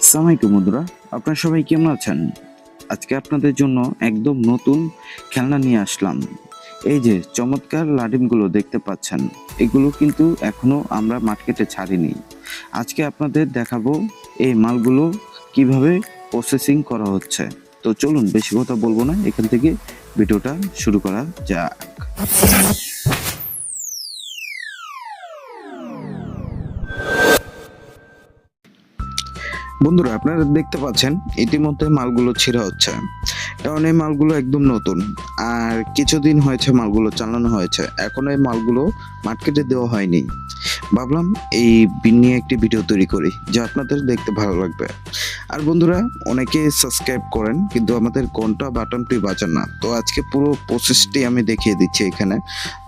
সালামালাইকুম বন্ধুরা, আপনারা সবাই কেমন আছেন? আজকে আপনাদের জন্য একদম নতুন খেলনা নিয়ে আসলাম। এই যে চমৎকার লাডিমগুলো দেখতে পাচ্ছেন, এগুলো কিন্তু এখনো আমরা মার্কেটে ছাড়িনি। আজকে আপনাদের দেখাবো এই মালগুলো কিভাবে প্রসেসিং করা হচ্ছে। তো চলুন, বেশি কথা বলবো না, এখান থেকে ভিডিওটা শুরু করা যাক। বন্ধুরা, আপনারা দেখতে পাচ্ছেন ইতিমধ্যে মালগুলো ছিঁড়া হচ্ছে, কারণ এই মালগুলো একদম নতুন। আর কিছুদিন হয়েছে মালগুলো চালানো হয়েছে, এখন এই মালগুলো মার্কেটে দেওয়া হয়নি। ভাবলাম এই নিয়ে একটি ভিডিও তৈরি করি, যা আপনাদের দেখতে ভালো লাগবে। আর বন্ধুরা, অনেকে সাবস্ক্রাইব করেন কিন্তু আমাদের ঘন্টা বাটনটি বাজান না। তো আজকে পুরো প্রসেসটি আমি দেখিয়ে দিচ্ছি এখানে।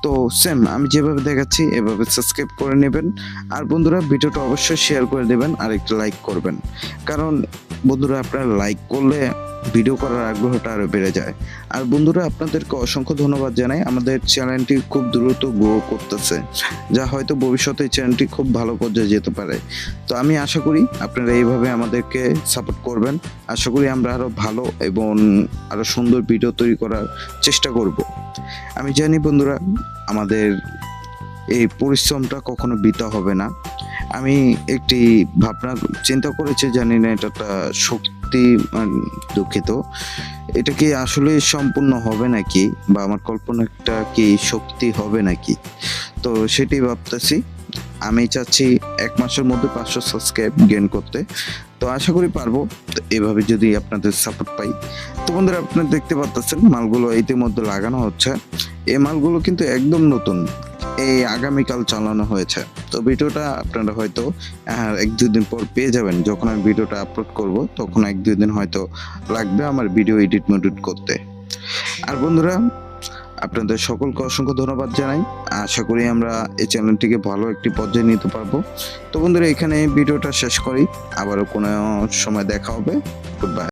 তো সেম আমি যেভাবে দেখাচ্ছি এভাবে সাবস্ক্রাইব করে নেবেন। আর বন্ধুরা, ভিডিওটা অবশ্যই শেয়ার করে দেবেন আর একটু লাইক করবেন, কারণ বন্ধুরা আপনারা লাইক করলে ভিডিও করার আগ্রহটা আরো বেড়ে যায়। আর বন্ধুরা, আপনাদেরকে অসংখ্য ধন্যবাদ জানাই, আমাদের চ্যানেলটি খুব দ্রুত গ্রো করতেছে, যা হয়তো ভবিষ্যতে চ্যানেলটি খুব ভালো পর্যায়ে যেতে পারে। তো আমি আশা করি আপনারা এইভাবে আমাদেরকে সাপোর্ট করবেন। আশা করি আমরা আরো ভালো এবং আরো সুন্দর ভিডিও তৈরি করার চেষ্টা করব। আমি জানি বন্ধুরা, আমাদের এই পরিশ্রমটা কখনো বৃথা হবে না। আমি একটি ভাবনা চিন্তা করেছি, জানি না এটা একটা শক্তি, দুঃখিত, এটা কি আসলে সম্পূর্ণ হবে নাকি, বা আমার কল্পনাটা কি শক্তি হবে নাকি। তো সেটি ভাবতেছি। আমি চাচ্ছি 1 মাসের মধ্যে 500 সাবস্ক্রাইব গেইন করতে। তো আশা করি পারবো, তো এভাবে যদি আপনাদের সাপোর্ট পাই। তো বন্ধুরা, আপনারা দেখতে পাচ্ছেন মালগুলো ইতিমধ্যে লাগানো হচ্ছে। এই মালগুলো কিন্তু একদম নতুন, এই আগামীকাল চালানো হয়েছে। তো ভিডিওটা আপনারা হয়তো 1-2 দিন পর পেয়ে যাবেন। যখন আমি ভিডিওটা আপলোড করব তখন 1-2 দিন হয়তো লাগবে আমার ভিডিও এডিট মেডিট করতে। আর বন্ধুরা, আপনাদের সকলকে অসংখ্য ধন্যবাদ জানাই। আশা করি আমরা এই চ্যানেলটিকে ভালো একটি পর্যায়ে নিতে পারবো। তো বন্ধুরা, এখানে ভিডিওটা শেষ করি, আবারও কোনো সময় দেখা হবে। Good bye.